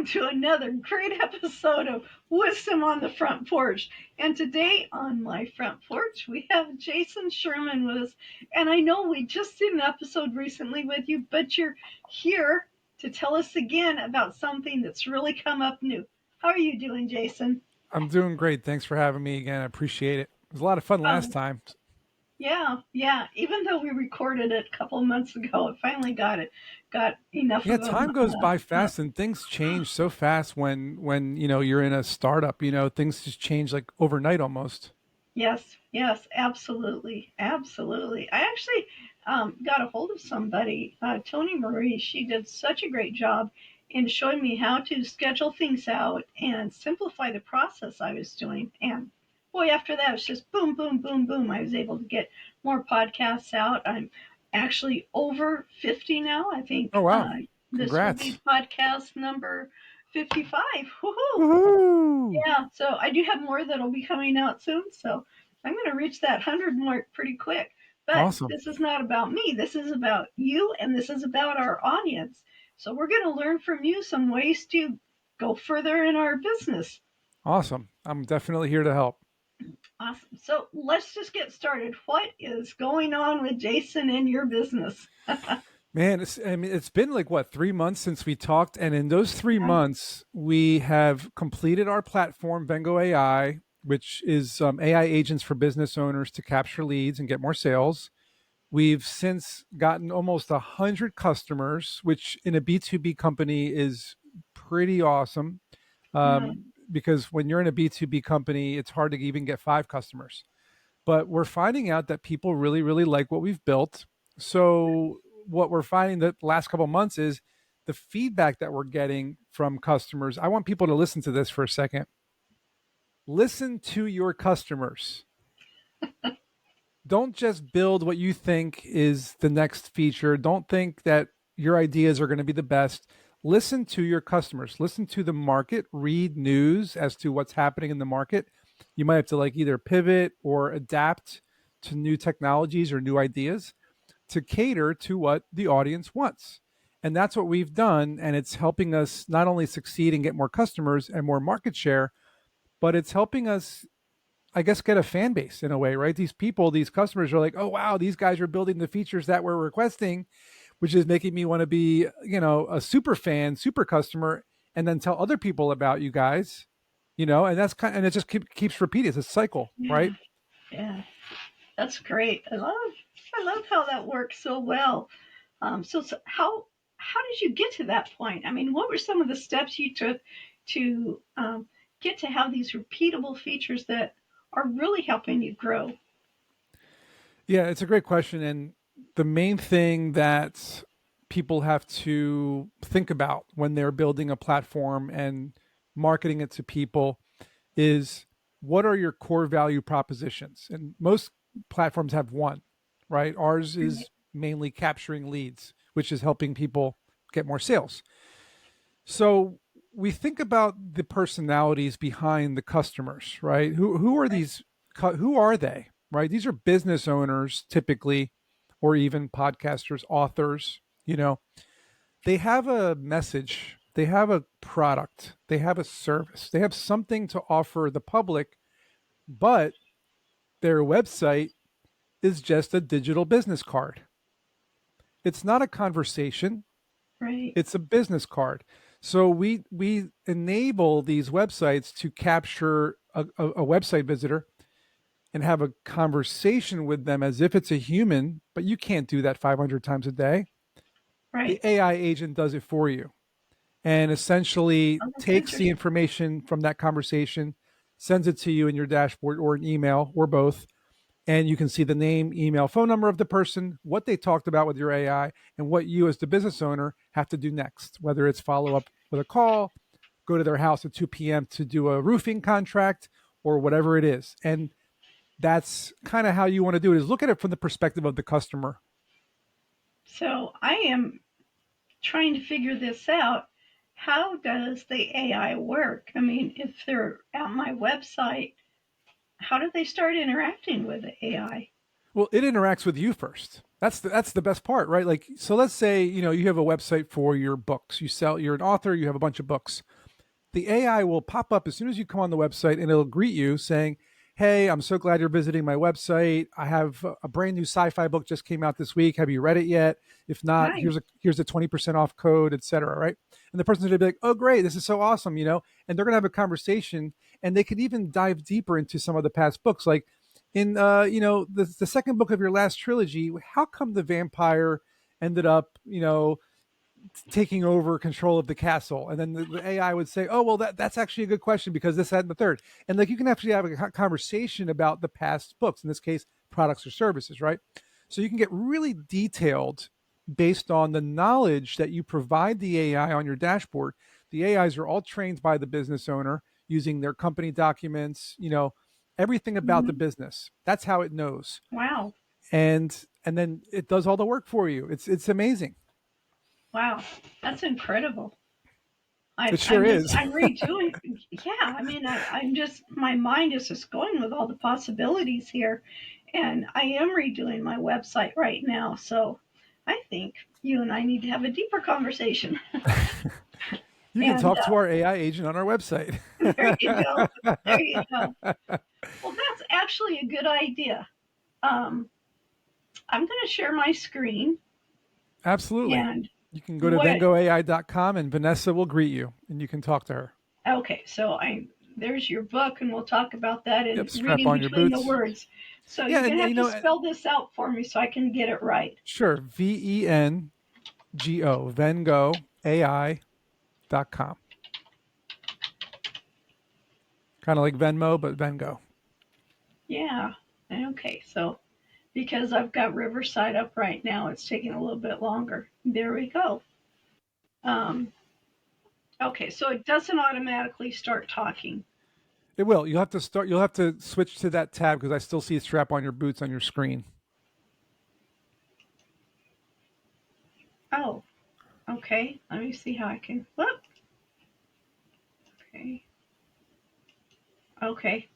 to another great episode of Wisdom on the Front Porch. And today on my front porch, we have Jason Sherman with us. And I know we just did an episode recently with you, but you're here to tell us again about something that's really come up new. How are you doing, Jason? I'm doing great. Thanks for having me again. I appreciate it. It was a lot of fun last Oh, time. yeah. Even though we recorded it a couple of months ago, it finally got enough Yeah, of them. time goes by fast and things change so fast when you're in a startup, things just change like overnight almost. Yes, absolutely. I actually got a hold of somebody, Tony Marie. She did such a great job in showing me how to schedule things out and simplify the process I was doing. And boy, after that, it's just boom. I was able to get more podcasts out. I'm actually over 50 now. I Oh think wow. this will be Congrats. podcast number 55. Woohoo! Woohoo. Yeah, so I do have more that'll be coming out soon. So I'm going to reach that 100 mark pretty quick. But Awesome. this is not about me. This is about you and this is about our audience. So we're going to learn from you some ways to go further in our business. Awesome. I'm definitely here to help. Awesome. So let's just get started. What is going on with Jason in your business? Man, it's been like what, 3 months since we talked, and in those three Yeah. months, we have completed our platform, Vengo AI, which is AI agents for business owners to capture leads and get more sales. We've since gotten almost 100 customers, which in a B2B company is pretty awesome. Yeah. Because when you're in a B2B company, it's hard to even get 5 customers. But we're finding out that people really, really like what we've built. So what we're finding the last couple of months is the feedback that we're getting from customers. I want people to listen to this for a second. Listen to your customers. Don't just build what you think is the next feature. Don't think that your ideas are going to be the best. Listen to your customers. Listen to the market. Read news as to what's happening in the market. You might have to like either pivot or adapt to new technologies or new ideas to cater to what the audience wants. And that's what we've done. And it's helping us not only succeed and get more customers and more market share, but it's helping us, I guess, get a fan base in a way, right? These people, these customers are like, oh, wow, these guys are building the features that we're requesting, which is making me want to be, a super fan, super customer, and then tell other people about you guys, and that's kind of, and it just keeps repeating. It's a cycle, Yeah. right? Yeah. That's great. I love how that works so well. So how did you get to that point? I mean, what were some of the steps you took to get to have these repeatable features that are really helping you grow? Yeah, it's a great question. And the main thing that people have to think about when they're building a platform and marketing it to people is what are your core value propositions? And most platforms have one, right? Ours is mainly capturing leads, which is helping people get more sales. So we think about the personalities behind the customers, right? Who are these? Who are they? Right? These are business owners typically, or even podcasters, authors. They have a message, they have a product, they have a service, they have something to offer the public, but their website is just a digital business card. It's not a conversation, Right. it's a business card. So we enable these websites to capture a website visitor and have a conversation with them as if it's a human, but you can't do that 500 times a day. The Right. AI agent does it for you and essentially Oh, that's takes the interesting. information from that conversation, sends it to you in your dashboard or an email or both. And you can see the name, email, phone number of the person, what they talked about with your AI, and what you as the business owner have to do next, whether it's follow up with a call, go to their house at 2 p.m. to do a roofing contract, or whatever it is. And that's kind of how you want to do it, is look at it from the perspective of the customer. So I am trying to figure this out. How does the AI work? I mean, if they're at my website, how do they start interacting with the AI? Well, it interacts with you first. That's the best part, right? Like, so let's say, you have a website for your books. You're an author, you have a bunch of books. the AI will pop up as soon as you come on the website, and it'll greet you saying, "Hey, I'm so glad you're visiting my website. I have a brand new sci-fi book just came out this week. Have you read it yet? If not, Nice. here's a 20% off code, etc." Right? And the person's gonna be like, "Oh, great, this is so awesome," and they're gonna have a conversation, and they could even dive deeper into some of the past books, like in the second book of your last trilogy. How come the vampire ended up taking over control of the castle? And then the AI would say, "Oh, well, that's actually a good question because this, that, and the third." And like you can actually have a conversation about the past books, in this case, products or services, right? So you can get really detailed based on the knowledge that you provide the AI on your dashboard. The AIs are all trained by the business owner using their company documents, everything about the Hmm. business. That's how it knows. Wow. And then it does all the work for you. It's amazing. Wow. That's incredible. It sure is. I'm redoing. Yeah, I mean, I'm just, my mind is just going with all the possibilities here. And I am redoing my website right now. So I think you and I need to have a deeper conversation. You can And talk to our AI agent on our website. there you go. There you go. Well, that's actually a good idea. Um, I'm going to share my screen. Absolutely. And You can go to what, vengoai.com and Vanessa will greet you and you can talk to her. okay, there's your book, and we'll talk about that Yep, in strap reading on your between the boots. words. So Yeah, you're going and to have to you know, spell this out for me so I can get it right. sure, VENGO, vengoai.com. Kind of like Venmo, but Vengo. Yeah. Okay, so because I've got Riverside up right now, it's taking a little bit longer. There we go. Um, okay, so it doesn't automatically start talking. It will. You'll have to switch to that tab because I still see strap on your boots on your screen. Oh, okay. Let me see how I can. Whoop. Okay. Okay.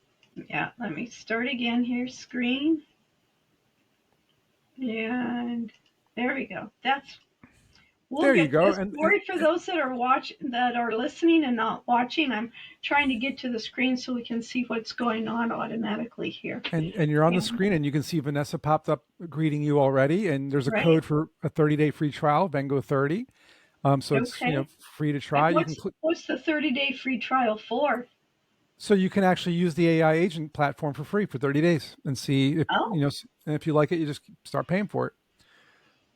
Yeah, let me start again here. Screen. And there we go. We'll There you get go. this. Sorry for those that are listening and not watching. I'm trying to get to the screen so we can see what's going on automatically here. and you're on the And screen and you can see Vanessa popped up greeting you already, and there's a right. code for a 30-day free trial, Vengo 30. So it's Okay. free to And try. You can click, what's the 30-day free trial for? so you can actually use the AI agent platform for free for 30 days and see if Oh, and if you like it, you just start paying for it.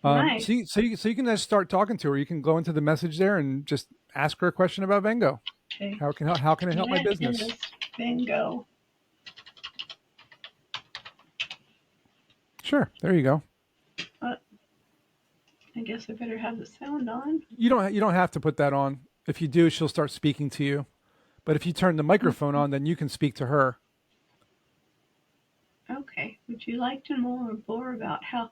nice. So you can just start talking to her. You can go into the message there and just ask her a question about Vengo. Okay. How can I help my That business? is bingo. Sure, there you go. Uh, I guess I better have the sound on. You don't have to put that on. If you do, she'll start speaking to you. But if you turn the microphone on, then you can speak to her. Okay. Would you like to know more about how?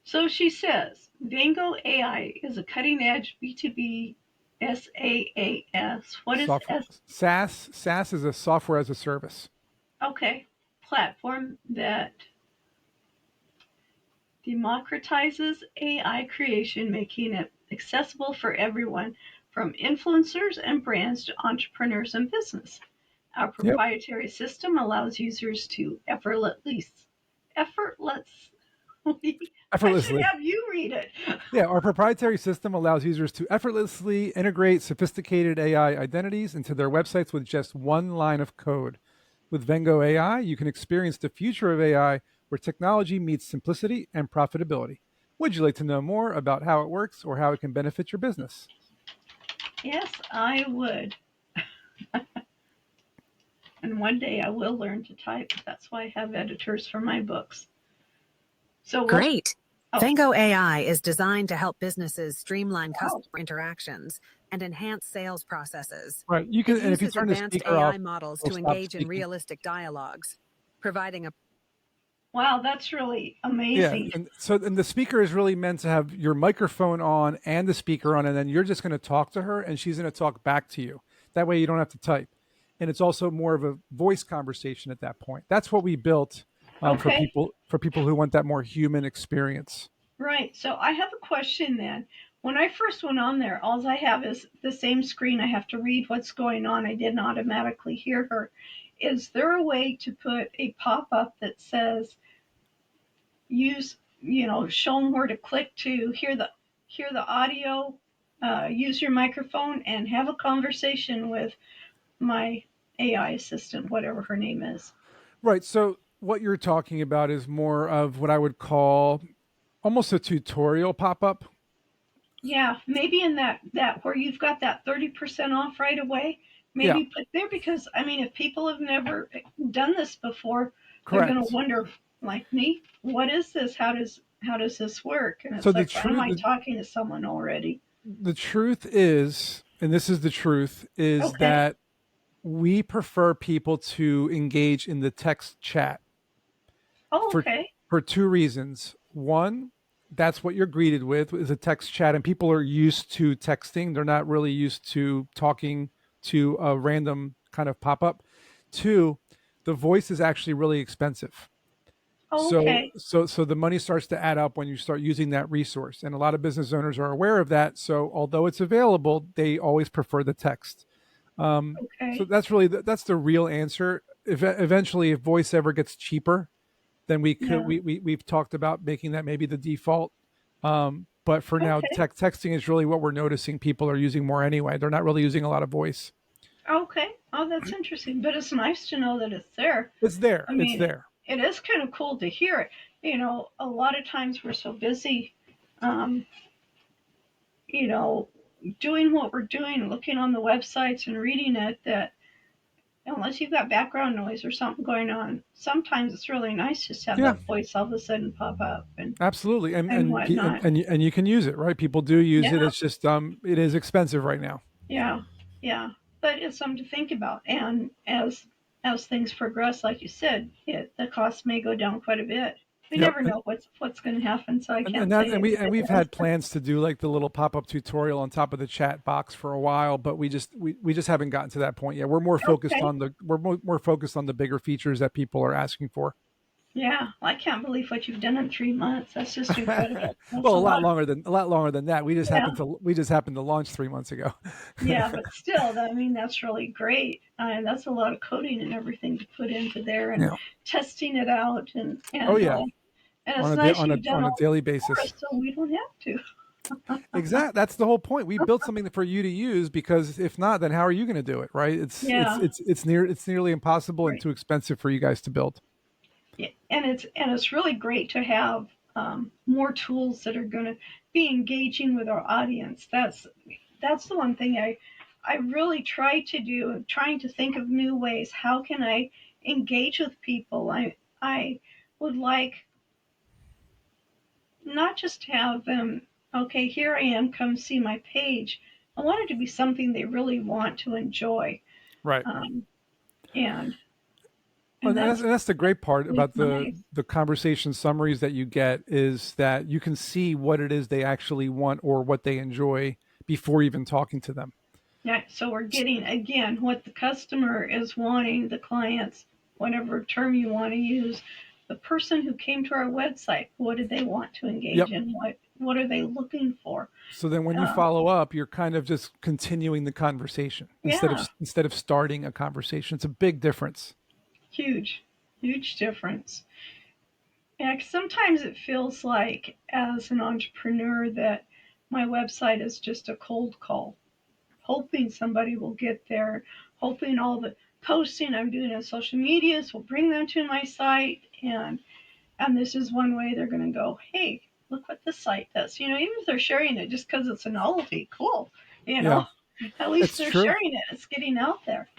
So she says, Vengo AI is a cutting edge B2B SaaS. What is Software SaaS is a software as a service. Okay. Platform that democratizes AI creation, making it accessible for everyone from influencers and brands to entrepreneurs and business. Our Yep, proprietary system allows users to effortlessly, I should effortlessly. have you read it. Yeah, our proprietary system allows users to effortlessly integrate sophisticated AI identities into their websites with just one line of code. With Vengo AI, you can experience the future of AI where technology meets simplicity and profitability. Would you like to know more about how it works or how it can benefit your business? Yes, I would. And one day I will learn to type. That's why I have editors for my books. So we'll, Great. oh, Vengo AI is designed to help businesses streamline wow. customer interactions and enhance sales processes. Right. You can, It and if you uses turn the advanced speaker off, AI models it'll to stop engage in speaking. realistic dialogues, providing a Wow, that's really Yeah, amazing. and the speaker is really meant to have your microphone on and the speaker on, and then you're just going to talk to her, and she's going to talk back to you. That way, you don't have to type, and it's also more of a voice conversation at that point. That's what we built Okay, for people who want that more human experience. right. So I have a question then. when I first went on there, all I have is the same screen. I have to read what's going on. I didn't automatically hear her. Is there a way to put a pop up that says use, show them where to click to hear the audio, use your microphone, and have a conversation with my AI assistant, whatever her name is. Right. So what you're talking about is more of what I would call almost a tutorial pop up. Yeah, maybe in that where you've got that 30% off right away, Yeah, maybe put there because I mean, if people have never done this before, they're going to correct. wonder, like me, what is this? How does this work? And So it's like, why am I talking to someone already? the truth is, and this is the truth, is Okay. that we prefer people to engage in the text chat Oh, for okay. two reasons. One, that's what you're greeted with is a text chat, and people are used to texting. They're not really used to talking to a random kind of pop up. Two, the voice is actually really expensive. Oh, So okay. the money starts to add up when you start using that resource, and a lot of business owners are aware of that. So although it's available, they always prefer the text. So Okay. that's really that's the real answer. If eventually, if voice ever gets cheaper, then we could Yeah. we've talked about making that maybe the default. But for now, Okay. texting is really what we're noticing. People are using more anyway. They're not really using a lot of voice. Okay. Oh, that's interesting. But it's nice to know that it's there. It's there. I It's mean, there. it is kind of cool to hear it. A lot of times we're so busy, um, you know, doing what we're doing, looking on the websites and reading it, that unless you've got background noise or something going on, sometimes it's really nice just to have Yeah, that voice all of a sudden pop up absolutely. and And whatnot. and you can use it, right? People do use it. Yeah, It's just it is expensive right now. yeah, yeah. But it's something to think about. And as things progress, like you said, the cost may go down quite a bit. We Yep. never know what's going to happen, so I And can't that say and if we've it does. had plans to do like the little pop-up tutorial on top of the chat box for a while, but we just haven't gotten to that point yet. We're more focused Okay. on more focused on the bigger features that people are asking for. Yeah, I can't believe what you've done in 3 months. That's just incredible. That's Well, a lot. a lot longer than that. Yeah, We just happened to launch 3 months ago. yeah, but still, I mean, that's really great. That's a lot of coding and everything to put into there and Yeah. testing it out, and Oh and yeah. uh, and it's nice you've done On a all this daily for basis. us, so we don't have to. Exactly. That's the whole point. We built something for you to use because if not, then how are you going to do it? Right? Yeah, It's nearly impossible and right. too expensive for you guys to build. Yeah, and it's really great to have more tools that are going to be engaging with our audience. That's the one thing I really try to do. Trying to think of new ways. How can I engage with people? I would like not just have them. Okay, here I am. Come see my page. I want it to be something they really want to enjoy. Right. Um, and and And that's that's the great part really about nice. the conversation summaries that you get is that you can see what it is they actually want or what they enjoy before even talking to them. Yeah, so we're getting again what the customer is wanting, the clients, whatever term you want to use, the person who came to our website, what did they want to engage Yep. in? What are they looking for? So then when you Uh, follow up, you're kind of just continuing the conversation yeah, instead of starting a conversation. It's a big difference. huge, huge difference. Yeah, 'cause sometimes it feels like as an entrepreneur that my website is just a cold call, hoping somebody will get there, hoping all the posting I'm doing on social medias will bring them to my site, and this is one way they're going to go, hey, look what this site does. Even if they're sharing it just because it's a novelty, cool. You Yeah, know, at least it's they're true. sharing it. It's getting out there.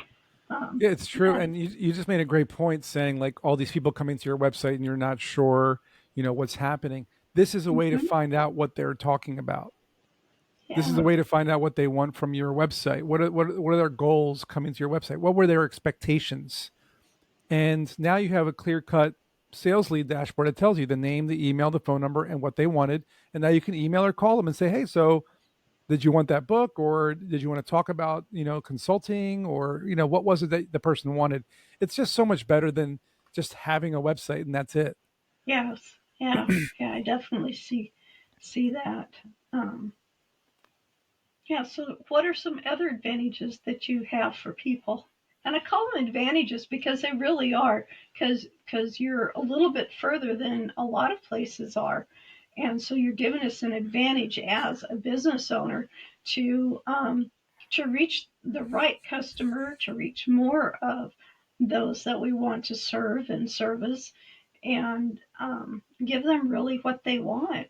Yeah, it's true. Yeah. And you just made a great point saying like all these people coming to your website and you're not sure, what's happening. This is a way to Hmm. find out what they're talking about. This is a Yeah. way to find out what they want from your website. What are their goals coming to your website? What were their expectations? And now you have a clear cut sales lead dashboard that tells you the name, the email, the phone number, and what they wanted. And now you can email or call them and say, hey, so did you want that book or did you want to talk about, consulting or, what was it that the person wanted? It's just so much better than just having a website and that's it. Yes. Yeah. Yeah. I definitely see that. Um, Yeah, so what are some other advantages that you have for people? And I call them advantages because they really are, because you're a little bit further than a lot of places are, and so you're giving us an advantage as a business owner to reach the right customer, to reach more of those that we want to serve and service, and give them really what they want.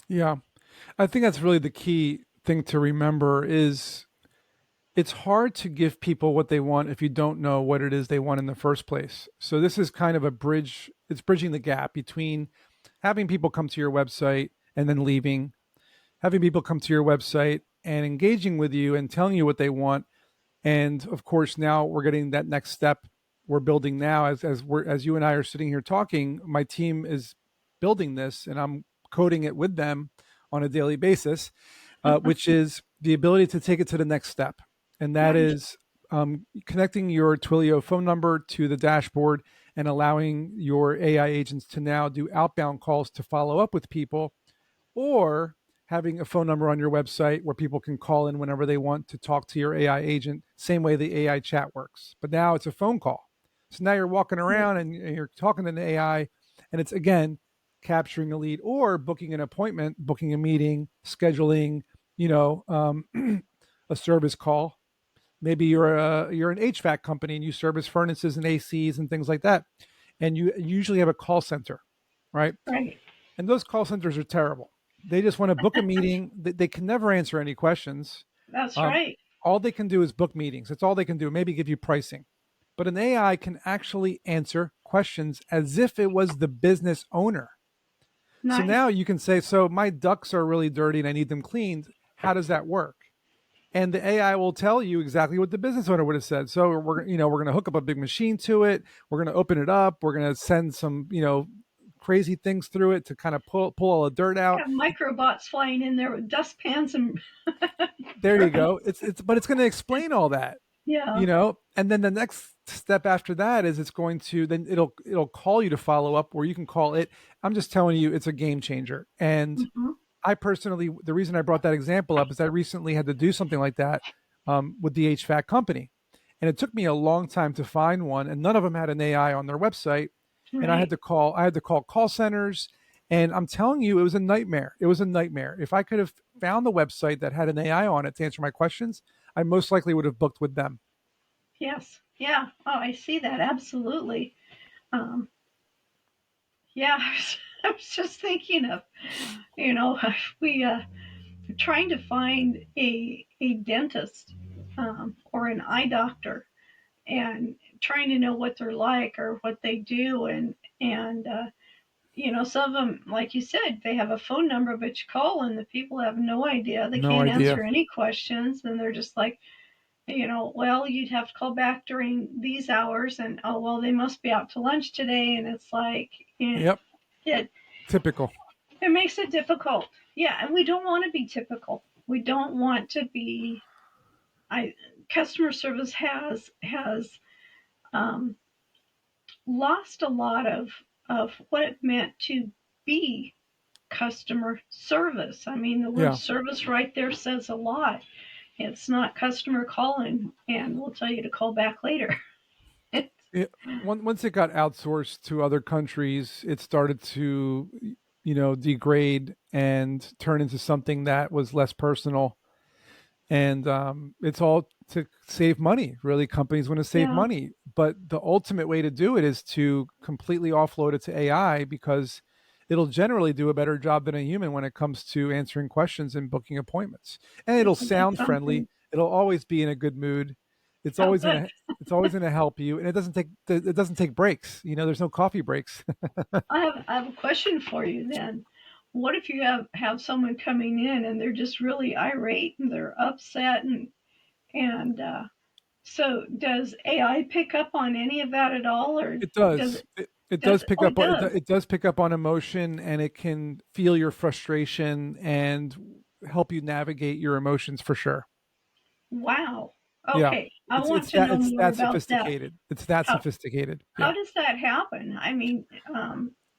Yeah. I think that's really the key thing to remember is it's hard to give people what they want if you don't know what it is they want in the first place. So this is kind of a bridge, it's bridging the gap between having people come to your website and then leaving, having people come to your website and engaging with you and telling you what they want. And of course, now we're getting that next step we're building now as you and I are sitting here talking. My team is building this, and I'm coding it with them on a daily basis, which is the ability to take it to the next step, and that Right, is connecting your Twilio phone number to the dashboard and allowing your AI agents to now do outbound calls to follow up with people, or having a phone number on your website where people can call in whenever they want to talk to your AI agent, same way the AI chat works. But now it's a phone call. So now you're walking right, around and you're talking to the AI, and it's again capturing a lead or booking an appointment, booking a meeting, scheduling, a service call. Maybe you're an HVAC company and you service furnaces and ACs and things like that, and you usually have a call center, right? right. And those call centers are terrible. They just want to book a meeting. They can never answer any questions. That's Um, right. all they can do is book meetings. That's all they can do. Maybe give you pricing. But an AI can actually answer questions as if it was the business owner. So now Nice. you can say, so my ducts are really dirty and I need them cleaned. How does that work? And the AI will tell you exactly what the business owner would have said. So we're going to hook up a big machine to it. We're going to open it up. We're going to send some crazy things through it to kind of pull all the dirt out. Have microbots flying in there with dustpans and There you go. It's but it's going to explain all that, yeah. and then the next step after that is it's going to then it'll call you to follow up, or you can call it. I'm just telling you, it's a game changer. And Hmm. I personally, the reason I brought that example up is I recently had to do something like that with the HVAC company, and it took me a long time to find one, and none of them had an AI on their website, and Right. I had to call centers, and I'm telling you, it was a nightmare. It was a nightmare. If I could have found the website that had an AI on it to answer my questions, I most likely would have booked with them. Yes. Yeah. Oh, I see that. Absolutely. Um, yeah. I was just thinking of, you know, we trying to find a dentist or an eye doctor and trying to know what they're like or what they do and some of them, like you said, they have a phone number, but you call and the people have no idea. They No can't idea. answer any questions, and they're just like, well, you'd have to call back during these hours, and oh, well, they must be out to lunch today, and it's like, Yep. it Typical. it makes it difficult. Yeah, and we don't want to be typical. We don't want to be. I Customer service has um, lost a lot of what it meant to be customer service. I mean, the word Yeah. service right there says a lot. It's not customer calling and we'll tell you to call back later. It's, Once it got outsourced to other countries, it started to, degrade and turn into something that was less personal. And it's all to save money. Really, companies want to save yeah, money, but the ultimate way to do it is to completely offload it to AI, because it'll generally do a better job than a human when it comes to answering questions and booking appointments. And it'll isn't that sound friendly. something? It'll always be in a good mood. It's Oh, always good. gonna it's always gonna help you, and it doesn't take breaks. There's no coffee breaks. I have a question for you then. What if you have someone coming in and they're just really irate and they're upset and so does AI pick up on any of that at all, or It does does. it It does does it? pick Oh, it up. does. It does pick up on emotion, and it can feel your frustration and help you navigate your emotions for sure. Wow. Yeah, Okay, I want to know it's more that about that. sophisticated. It's that How sophisticated. how Yeah. does that happen? I mean,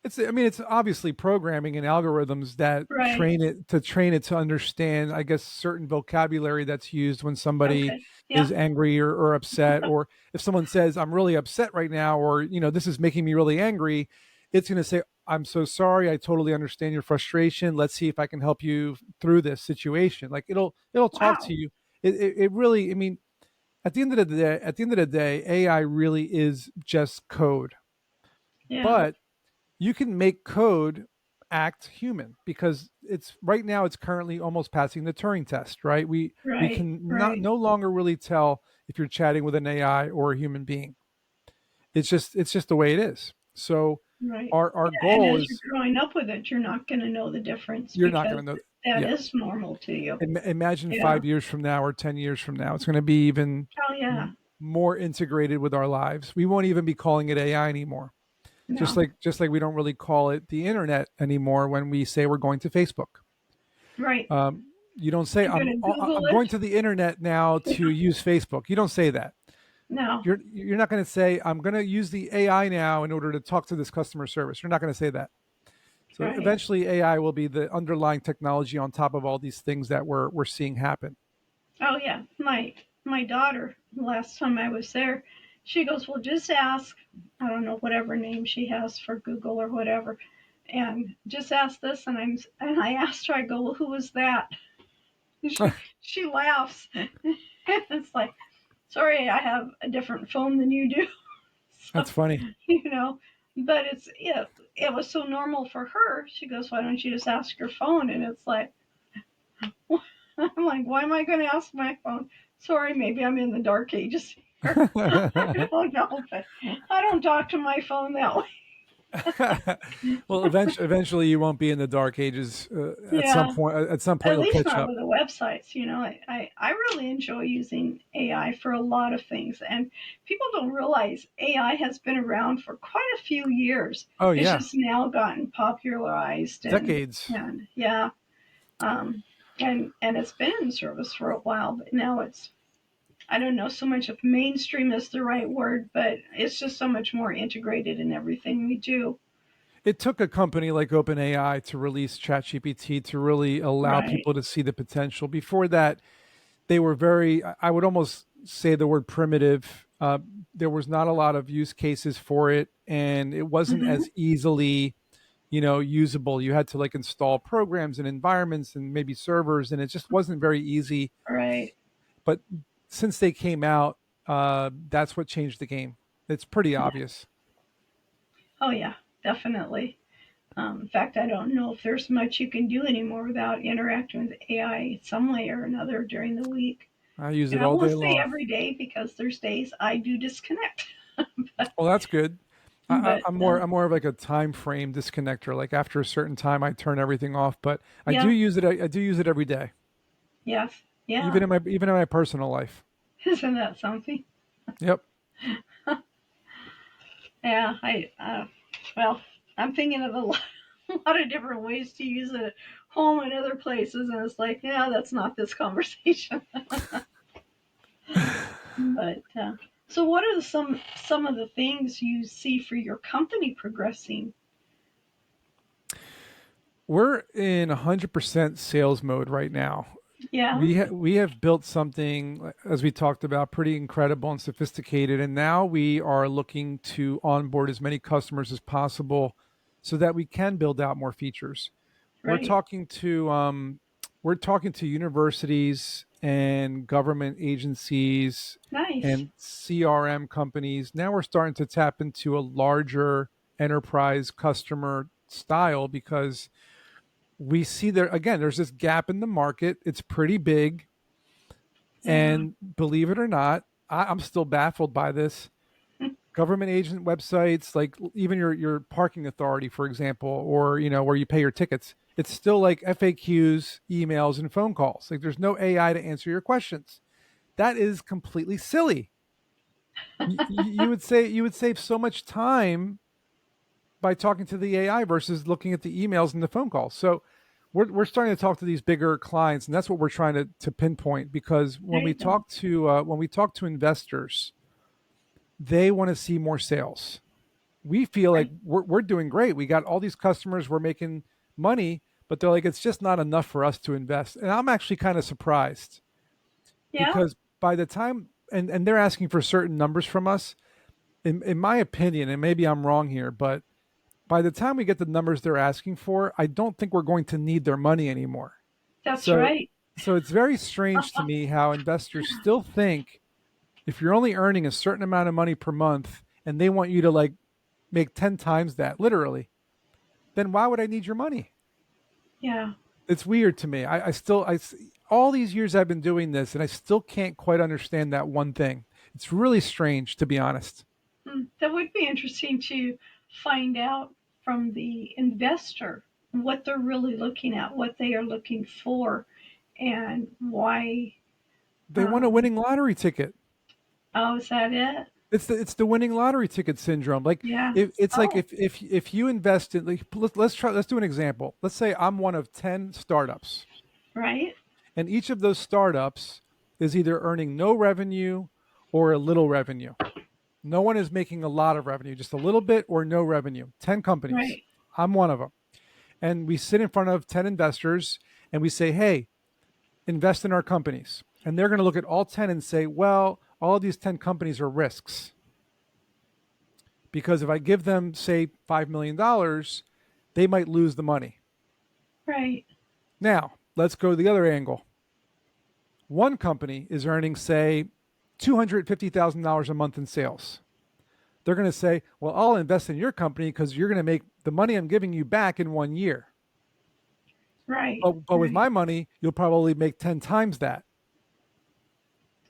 I mean, it's obviously programming and algorithms that Right. train it to understand, I guess, certain vocabulary that's used when somebody Okay. is Yeah. angry or upset, or if someone says, "I'm really upset right now," or "This is making me really angry," it's going to say, "I'm so sorry. I totally understand your frustration. Let's see if I can help you through this situation." Like it'll talk to Wow. you. It really, I mean, at the end of the day, AI really is just code, Yeah. but you can make code act human because it's right now it's currently almost passing the Turing test, right? We Right. can not Right. no longer really tell if you're chatting with an AI or a human being. It's just the way it is. So Right. our Yeah. And goal as you're is growing up with it, you're not going to know the difference you're not because going to know. that Yeah. is normal to you. Imagine Yeah. 5 years from now or 10 years from now, it's going to be even Oh, yeah. more integrated with our lives. We won't even be calling it AI anymore. No. Just like we don't really call it the internet anymore when we say we're going to Facebook. Right. You don't say You're going to Google I'm it. going to the internet now to use Facebook. You don't say that. No. You're not going to say I'm going to use the AI now in order to talk to this customer service. You're not going to say that. So Right. eventually, AI will be the underlying technology on top of all these things that we're seeing happen. Oh, yeah. My daughter, last time I was there, she goes, "Well, just ask, I don't know, whatever name she has for Google or whatever, and just ask this." And I asked her, I go, "Well, who was that?" She laughs. It's like, sorry, I have a different phone than you do. So, That's funny. you know, but it was so normal for her. She goes, "Why don't you just ask your phone?" And it's like, I'm like, "Why am I going to ask my phone?" Sorry, maybe I'm in the dark ages here. I don't know, but I don't talk to my phone that way. Well, eventually, you won't be in the dark ages. At some Yeah, point, at you'll least catch not up. with the websites. I really enjoy using AI for a lot of things, and people don't realize AI has been around for quite a few years. Oh It's yeah, just now gotten popularized, decades. and yeah, um, and it's been in service for a while, but now it's, I don't know so much if mainstream is the right word, but it's just so much more integrated in everything we do. It took a company like OpenAI to release ChatGPT to really allow Right. people to see the potential. Before that, they were very, I would almost say the word primitive. There was not a lot of use cases for it, and it wasn't Hmm. as easily, usable. You had to like install programs and environments and maybe servers, and it just wasn't very easy. Right. But since they came out, that's what changed the game. It's pretty Yeah. obvious. Oh yeah, definitely. In fact, I don't know if there's much you can do anymore without interacting with AI some way or another during the week. I use And it I all won't day say long. every day because there's days I do disconnect. but Well, that's good. but I'm more of like a time frame disconnector. Like after a certain time, I turn everything off. But I do yeah, use it. I do use it every day, yes, yeah. even in my personal life. Isn't that something? Yep. Yeah, well, I'm thinking of a lot, a lot of different ways to use it at home and other places, and it's like, yeah, that's not this conversation. But so, what are some of the things you see for your company progressing? We're in 100% sales mode right now. Yeah, We have built something, as we talked about, pretty incredible and sophisticated, and now we are looking to onboard as many customers as possible, so that we can build out more features. We're right. talking to we're talking to universities and government agencies Nice. and CRM companies. Now we're starting to tap into a larger enterprise customer style because we see there again there's this gap in the market. It's pretty big, Yeah. and believe it or not, I'm still baffled by this. Government agent websites, like even your parking authority, for example, or where you pay your tickets, it's still like FAQs, emails, and phone calls. Like there's no AI to answer your questions. That is completely silly. You would save so much time by talking to the AI versus looking at the emails and the phone calls. So we're starting to talk to these bigger clients, and that's what we're trying to pinpoint. Because There you go. when we talk to investors, they want to see more sales. we feel like Right. we're doing great. We got all these customers, we're making money, but they're like, it's just not enough for us to invest. And I'm actually kind of surprised Yeah, because by the time, and they're asking for certain numbers from us, in my opinion, and maybe I'm wrong here, but by the time we get the numbers they're asking for, I don't think we're going to need their money anymore. that's So, right. so it's very strange to me how investors still think if you're only earning a certain amount of money per month and they want you to like make 10 times that literally, then why would I need your money? Yeah. It's weird to me. All these years I've been doing this and I still can't quite understand that one thing. It's really strange, to be honest. That would be interesting to find out from the investor what they're really looking at, what they are looking for, and why. They want a Um, winning lottery ticket. oh, is that it? It's the winning lottery ticket syndrome. Like Yeah. if it's like Oh, if you invest in like let's do an example. Let's say I'm one of 10 startups, right, and each of those startups is either earning no revenue or a little revenue. No one is making a lot of revenue, just a little bit or no revenue. 10 companies. right, I'm one of them. And we sit in front of 10 investors and we say, "Hey, invest in our companies." And they're going to look at all 10 and say, "Well, all of these 10 companies are risks." Because if I give them, say, $5 million, they might lose the money. right, Now, let's go to the other angle. One company is earning, say, $250,000 a month in sales. They're going to say, well, I'll invest in your company because you're going to make the money I'm giving you back in 1 year. right, But with right. my money, you'll probably make 10 times that.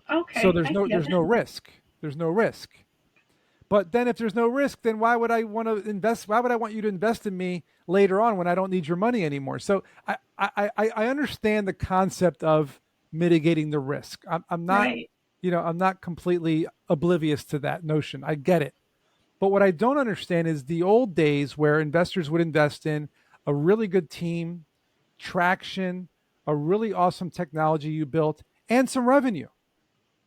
So Okay, I get there's no it. risk. There's no risk. But then if there's no risk, then why would I want to invest? Why would I want you to invest in me later on when I don't need your money anymore? So I understand the concept of mitigating the risk. I'm not, Right, I'm not completely oblivious to that notion. I get it. But what I don't understand is the old days where investors would invest in a really good team, traction, a really awesome technology you built, and some revenue,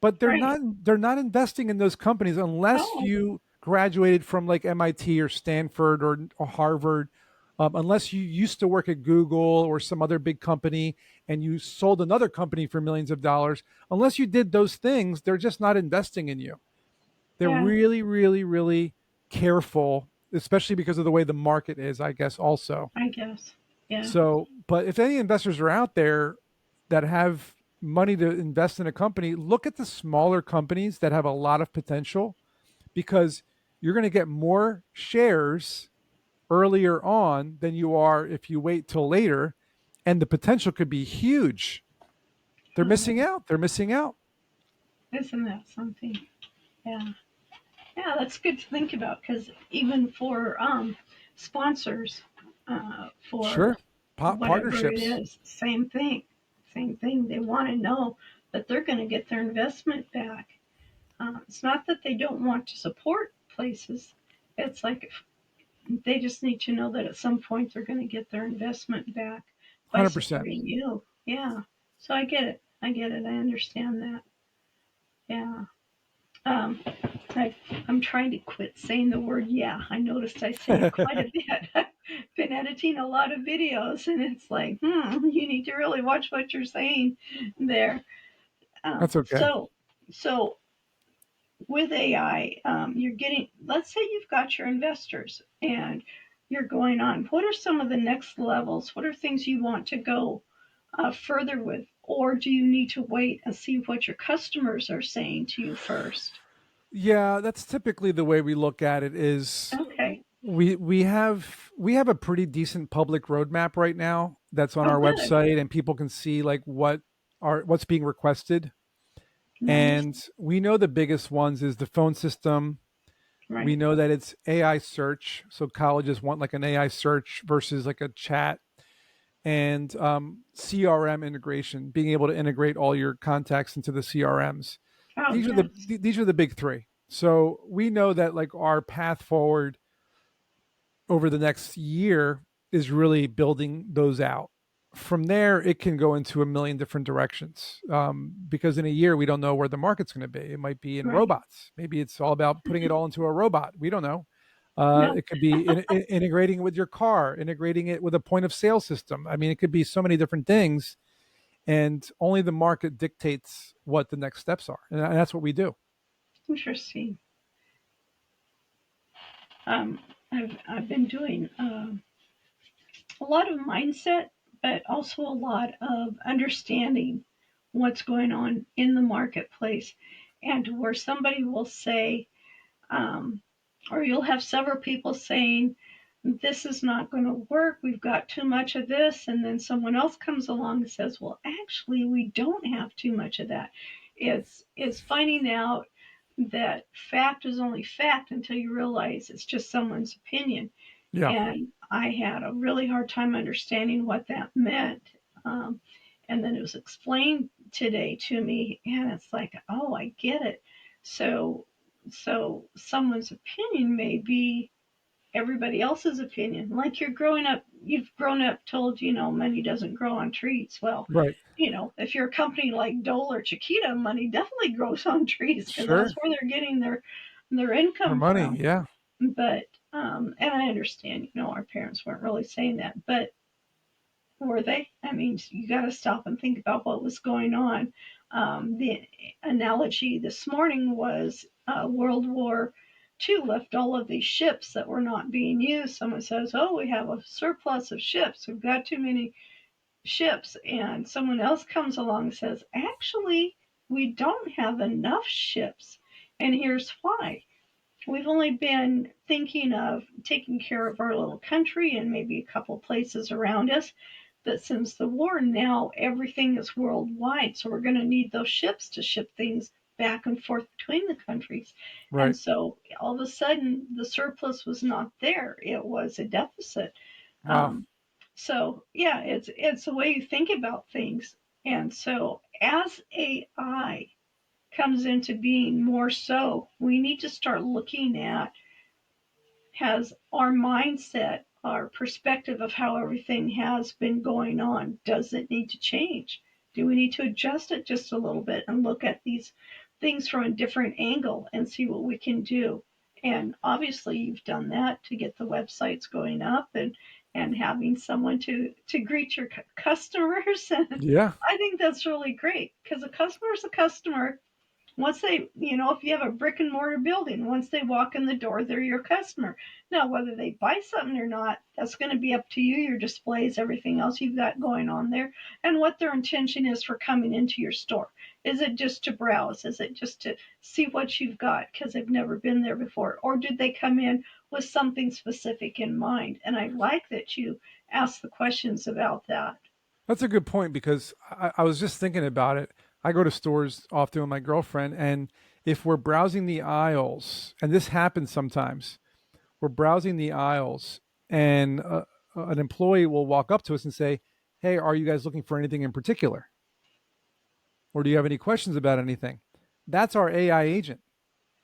but right. they're not investing in those companies unless Oh, you graduated from like MIT or Stanford or Harvard, unless you used to work at Google or some other big company and you sold another company for millions of dollars. Unless you did those things, they're just not investing in you. They're yeah, really, really, really careful, especially because of the way the market is, I guess, also. I guess. Yeah, So, but if any investors are out there that have money to invest in a company, look at the smaller companies that have a lot of potential because you're going to get more shares earlier on than you are if you wait till later. And the potential could be huge. They're missing oh, out. They're missing out. isn't that something? Yeah. Yeah, that's good to think about because even for sponsors, for Sure. whatever it Partnerships. is, same thing. Same thing. They want to know that they're going to get their investment back. It's not that they don't want to support places. It's like they just need to know that at some point they're going to get their investment back by 100%. supporting you. Yeah. So I get it. I get it. I understand that. Yeah. Um, I, I'm trying to quit saying the word yeah. I noticed I say it quite a bit. I've been editing a lot of videos, and it's like, you need to really watch what you're saying there. Um, That's okay. so, so with AI, you're getting, let's say you've got your investors and you're going on. What are some of the next levels? What are things you want to go further with? Or do you need to wait and see what your customers are saying to you first? Yeah, that's typically the way we look at it is Okay. we have a pretty decent public roadmap right now that's on Oh, our good. website and people can see like what's being requested. Nice. And we know the biggest ones is the phone system. We Right. know that it's AI search. So colleges want like an AI search versus like a chat and CRM integration, being able to integrate all your contacts into the CRMs. Oh, yes. These are the big three. So we know that like our path forward over the next year is really building those out. From there, it can go into a million different directions because in a year we don't know where the market's going to be. It might be in Right. robots. Maybe it's all about putting it all into a robot. We don't know. No, It could be integrating it with your car, integrating it with a point of sale system. I mean, it could be so many different things, and only the market dictates what the next steps are, and that's what we do. interesting. Um, I've been doing a lot of mindset, but also a lot of understanding what's going on in the marketplace, and where somebody will say, um, or you'll have several people saying, this is not going to work. We've got too much of this. And then someone else comes along and says, well, actually, we don't have too much of that. It's finding out that fact is only fact until you realize it's just someone's opinion. Yeah, And I had a really hard time understanding what that meant. And then it was explained today to me, and it's like, oh, I get it. So, so someone's opinion may be everybody else's opinion. Like you've grown up told, money doesn't grow on trees. Well, right. if you're a company like Dole or Chiquita, money definitely grows on trees because that's Sure. where they're getting their For income money, from. yeah. But and I understand, our parents weren't really saying that, but were they? I mean, you got to stop and think about what was going on. The analogy this morning was World War II left all of these ships that were not being used. Someone says, "Oh, we have a surplus of ships. We've got too many ships," and someone else comes along and says, "Actually, we don't have enough ships, and here's why." We've only been thinking of taking care of our little country and maybe a couple places around us. But since the war, now everything is worldwide. So we're going to need those ships to ship things back and forth between the countries. And Right. so all of a sudden, the surplus was not there, it was a deficit. Wow. Um, so yeah, it's the way you think about things. And so as AI comes into being more so, we need to start looking at has our mindset, our perspective of how everything has been going on, does it need to change? Do we need to adjust it just a little bit and look at these things from a different angle and see what we can do? And obviously, you've done that to get the websites going up and having someone to greet your customers. And Yeah. I think that's really great because a customer is a customer once they, if you have a brick and mortar building, once they walk in the door, they're your customer. Now, whether they buy something or not, that's going to be up to you, your displays, everything else you've got going on there, and what their intention is for coming into your store. Is it just to browse? Is it just to see what you've got because they've never been there before? Or did they come in with something specific in mind? And I like that you ask the questions about that. That's a good point because I was just thinking about it. I go to stores often with my girlfriend, and if we're browsing the aisles, and this happens sometimes, we're browsing the aisles, and an employee will walk up to us and say, "Hey, are you guys looking for anything in particular, or do you have any questions about anything?" That's our AI agent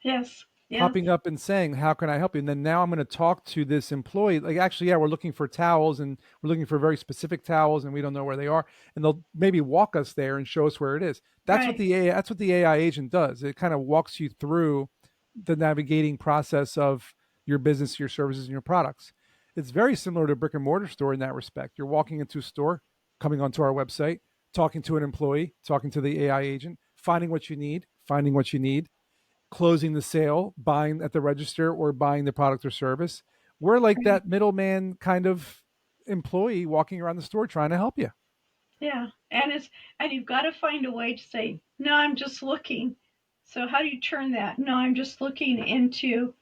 Yes, yes, popping up and saying, "How can I help you?" And then now I'm going to talk to this employee. Like, actually, yeah, we're looking for towels, and we're looking for very specific towels, and we don't know where they are. And they'll maybe walk us there and show us where it is. That's what right. the AI. That's what the AI agent does. It kind of walks you through the navigating process of your business, your services, and your products. It's very similar to a brick and mortar store in that respect. You're walking into a store, coming onto our website, talking to an employee, talking to the AI agent, finding what you need, closing the sale, buying at the register, or buying the product or service. We're like Right. that middleman kind of employee walking around the store trying to help you. Yeah, and you've got to find a way to say, "No, I'm just looking." So how do you turn that? "No, I'm just looking" into,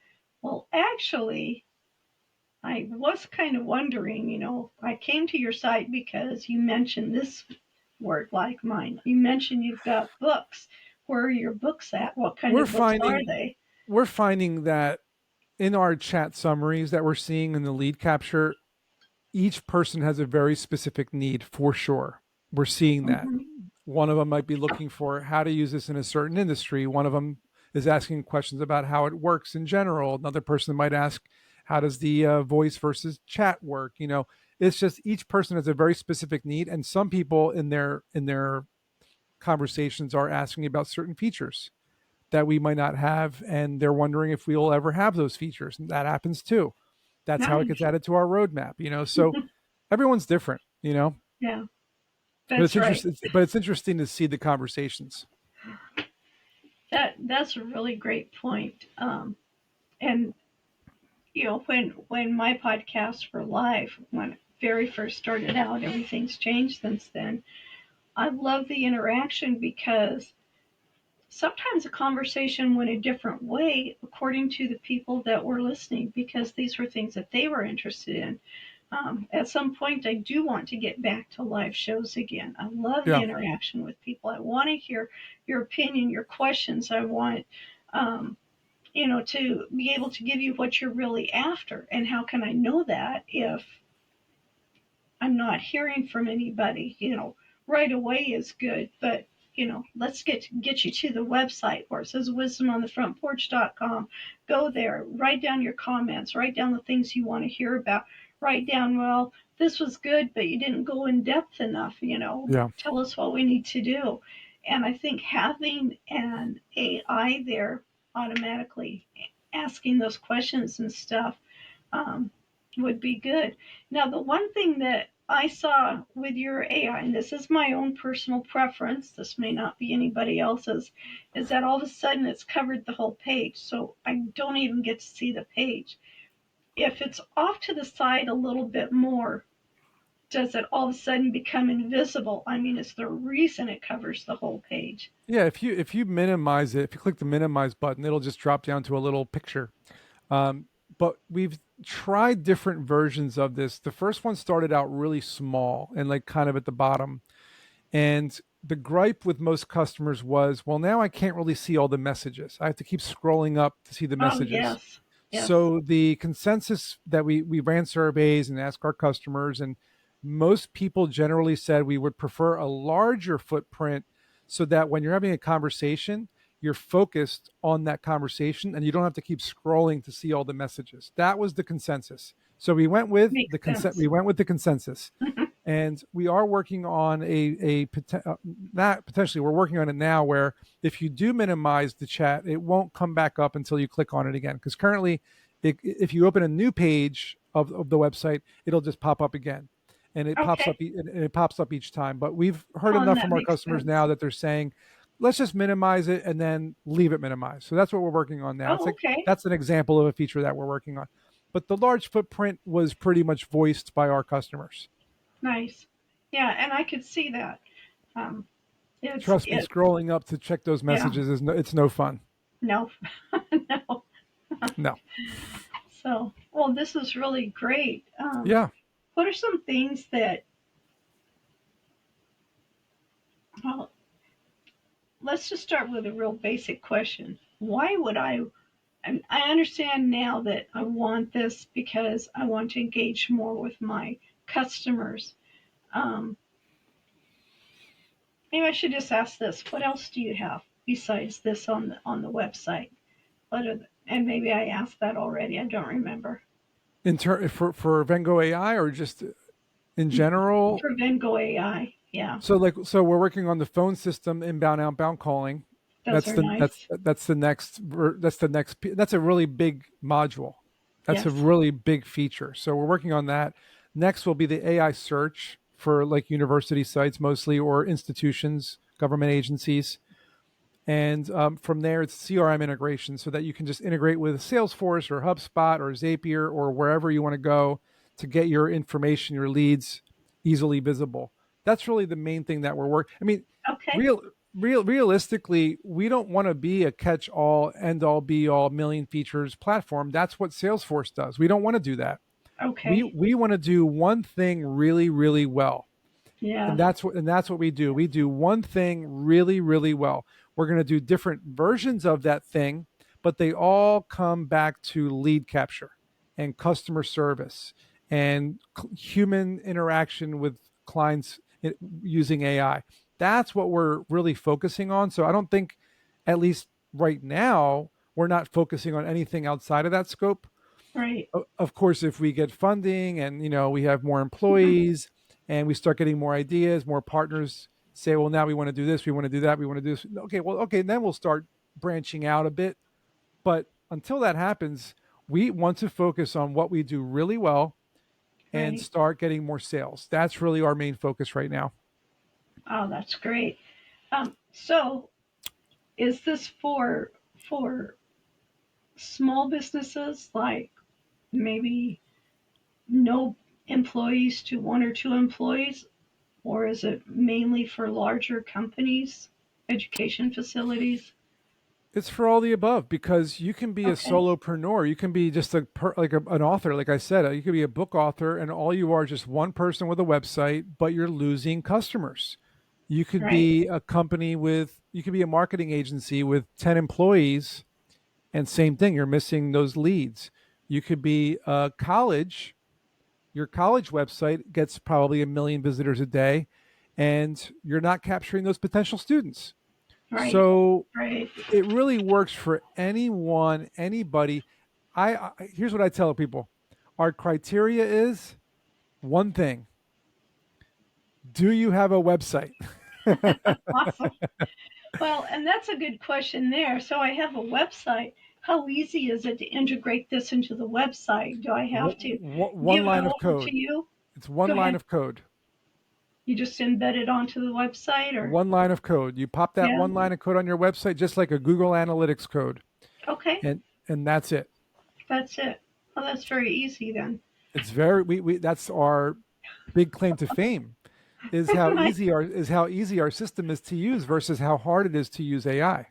well, actually, I was kind of wondering, I came to your site because you mentioned this word like mine. You mentioned you've got books. Where are your books at? What kind We're of books are finding they? we're finding that in our chat summaries that we're seeing in the lead capture, each person has a very specific need for sure. We're seeing that. Hmm. One of them might be looking for how to use this in a certain industry. One of them is asking questions about how it works in general. Another person might ask, how does the voice versus chat work? It's just each person has a very specific need, and some people in their conversations are asking about certain features. that we might not have, and they're wondering if we'll ever have those features. And that happens too. That's how it gets Nice. added to our roadmap, So everyone's different, Yeah, But it's that's right. interesting. But it's interesting to see the conversations. That's a really great point. And when my podcasts were live, when it very first started out, everything's changed since then. I love the interaction because sometimes a conversation went a different way according to the people that were listening because these were things that they were interested in. At some point, I do want to get back to live shows again. I love the Yeah, interaction with people. I want to hear your opinion, your questions. I want, um, to be able to give you what you're really after. And how can I know that if I'm not hearing from anybody? Right away is good, but let's get you to the website where it says wisdomonthefrontporch.com. Go there, write down your comments, write down the things you want to hear about, write down, well, this was good, but you didn't go in depth enough, yeah, tell us what we need to do. And I think having an AI there automatically asking those questions and stuff, um, would be good. Now, the one thing that I saw with your AI, and this is my own personal preference, this may not be anybody else's, is that all of a sudden it's covered the whole page. So I don't even get to see the page. If it's off to the side a little bit more, does it all of a sudden become invisible? I mean, is there a reason it covers the whole page? yeah. If you minimize it, if you click the minimize button, it'll just drop down to a little picture. Um, but we've tried different versions of this. The first one started out really small and like kind of at the bottom. And the gripe with most customers was, well, now I can't really see all the messages. I have to keep scrolling up to see the Oh, messages. yes. Yes. So the consensus that we ran surveys and asked our customers, and most people generally said we would prefer a larger footprint so that when you're having a conversation, you're focused on that conversation and you don't have to keep scrolling to see all the messages. That was the consensus. So we went with Makes the consent. sense. We went with the consensus, and we are working on not potentially, we're working on it now, where if you do minimize the chat, it won't come back up until you click on it again, because currently if you open a new page of the website, it'll just pop up again, and it pops up Okay. and it pops up each time. But we've heard Oh, and enough that from our makes customers sense. now that they're saying, let's just minimize it and then leave it minimized. So that's what we're working on now. It's Oh, like, okay. that's an example of a feature that we're working on, but the large footprint was pretty much voiced by our customers. Nice. Yeah, and I could see that. Um, it's Trust me, it. scrolling up to check those Yeah. messages it's no fun. No. No. No. So, well, this is really great. Yeah. What are some things that? Well, let's just start with a real basic question. Why would I? And I understand now that I want this because I want to engage more with my customers. Um, Maybe I should just ask this: what else do you have besides this on the website? And maybe I asked that already. I don't remember. For Vengo AI, or just in general? For Vengo AI, yeah, So we're working on the phone system, inbound outbound calling. those are nice. That's a really big module. That's a Yes. really big feature. So we're working on that. Next will be the AI search for like university sites mostly, or institutions, government agencies. And from there, it's CRM integration, so that you can just integrate with Salesforce or HubSpot or Zapier or wherever you want to go to get your information, your leads easily visible. That's really the main thing that we're working. I mean, Okay. real, realistically, we don't want to be a catch-all, end-all, be-all, million features platform. That's what Salesforce does. We don't want to do that. We Okay. we want to do one thing really, really well, Yeah. and that's what we do. We do one thing really, really well. We're going to do different versions of that thing, but they all come back to lead capture and customer service and human interaction with clients using AI. That's what we're really focusing on. So I don't think, at least right now, we're not focusing on anything outside of that scope. Right. Of course, if we get funding and we have more employees and we start getting more ideas, more partners say, well, now we want to do this, we want to do that, we want to do this. Okay, well, okay, then we'll start branching out a bit. But until that happens, we want to focus on what we do really well and Right. start getting more sales. That's really our main focus right now. Oh, that's great. So is this for small businesses like maybe no employees to one or two employees, or is it mainly for larger companies, education facilities? It's for all the above because you can be a Okay, solopreneur. You can be just an author, like I said. You could be a book author, and all you are just one person with a website, but you're losing customers. You could right, be a company with, you could be a marketing agency with 10 employees, and same thing, you're missing those leads. You could be a college. Your college website gets probably 1 million visitors a day, and you're not capturing those potential students. right, So right. it really works for anyone, anybody. Here's what I tell people. Our criteria is one thing. Do you have a website? Awesome. Well, and that's a good question there. So I have a website. How easy is it to integrate this into the website? Do I have to One give it line of over to code. you? It's one Go line ahead. of code. You just embed it onto the website or One line of code. You pop that yeah. one line of code on your website just like a Google Analytics code. Okay, And that's it. that's it. Well, that's very easy then. It's very we that's our big claim to fame Nice. is how easy our system is to use versus how hard it is to use AI.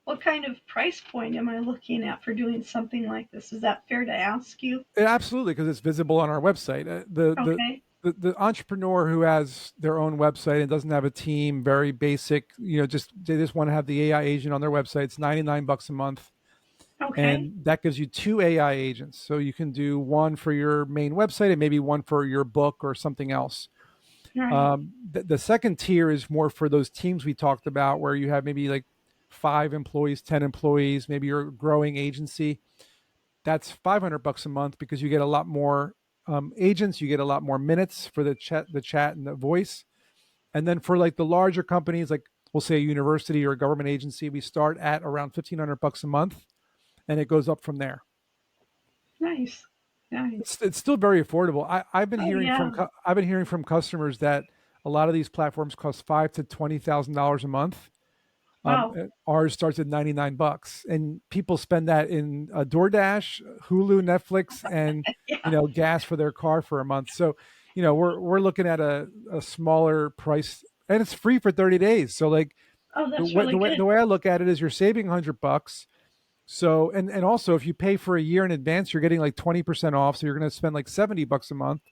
What kind of price point am I looking at for doing something like this? Is that fair to ask you? Absolutely, because it's visible on our website. Okay. The entrepreneur who has their own website and doesn't have a team, very basic, just they just want to have the AI agent on their website. It's $99 a month, Okay. and that gives you two AI agents. So you can do one for your main website and maybe one for your book or something else. Right. The second tier is more for those teams we talked about, where you have maybe like 5 employees, 10 employees, maybe you're a growing agency. That's $500 a month because you get a lot more agents, you get a lot more minutes for the chat and the voice. And then for like the larger companies, like we'll say a university or a government agency, we start at around $1,500 a month, and it goes up from there. Nice. Nice. It's still very affordable. I've been Oh hearing yeah. I've been hearing from customers that a lot of these platforms cost $5,000 to $20,000 a month. Wow. Ours starts at $99, and people spend that in DoorDash, Hulu, Netflix, and Yeah. gas for their car for a month. So, we're looking at a smaller price, and it's free for 30 days. So, like Oh, the that's way really the way good. the way I look at it is, you're saving $100. So, and also if you pay for a year in advance, you're getting like 20% off. So you're going to spend like $70 a month.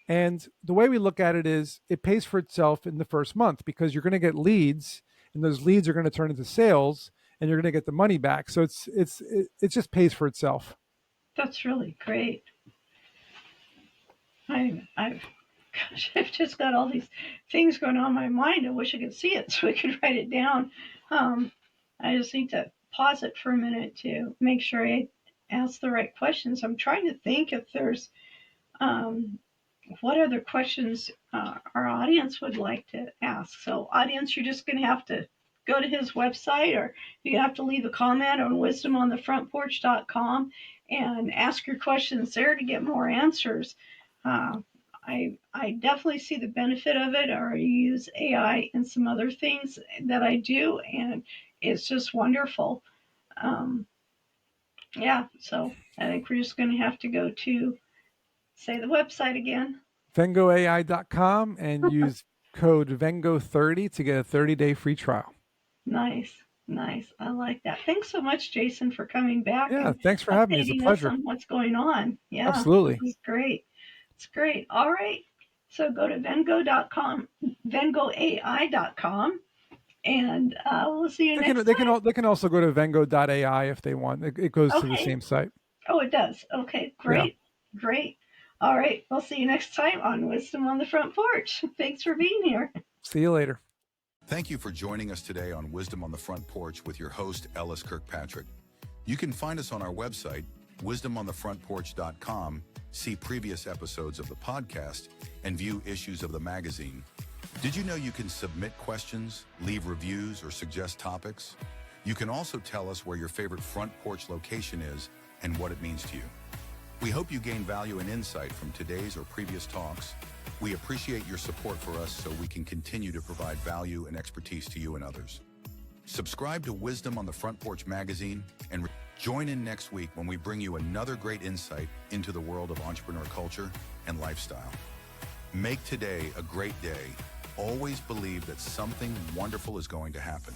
And the way we look at it is, it pays for itself in the first month because you're going to get leads, and those leads are going to turn into sales, and you're going to get the money back. So it just pays for itself. That's really great. I've gosh, I've just got all these things going on in my mind. I wish I could see it so I could write it down. Um, I just need to pause it for a minute to make sure I ask the right questions. I'm trying to think if there's um, what other questions our audience would like to ask. So, audience, you're just going to have to go to his website, or you have to leave a comment on wisdomonthefrontporch.com and ask your questions there to get more answers. Uh, I definitely see the benefit of it. I already use AI in some other things that I do, and it's just wonderful. Um, yeah, so I think we're just going to have to go to, say, the website again. VengoAI.com, and use code Vengo30 to get a 30-day free trial. Nice, nice. I like that. Thanks so much, Jason, for coming back Yeah, and thanks for having me. It's a updating us pleasure. on what's going on. Yeah, this Absolutely. is great. It's great. All right. So go to vengo.com, vengoai.com, and we'll see you next time. They can also go to Vengo.ai if they want. It goes to the Okay. same site. Oh, it does. Okay, Yeah. great. Great. All right. We'll see you next time on Wisdom on the Front Porch. Thanks for being here. See you later. Thank you for joining us today on Wisdom on the Front Porch with your host, Ellis Kirkpatrick. You can find us on our website, wisdomonthefrontporch.com, see previous episodes of the podcast, and view issues of the magazine. Did you know you can submit questions, leave reviews, or suggest topics? You can also tell us where your favorite front porch location is and what it means to you. We hope you gain value and insight from today's or previous talks. We appreciate your support for us so we can continue to provide value and expertise to you and others. Subscribe to Wisdom on the Front Porch magazine and join in next week when we bring you another great insight into the world of entrepreneur culture and lifestyle. Make today a great day. Always believe that something wonderful is going to happen.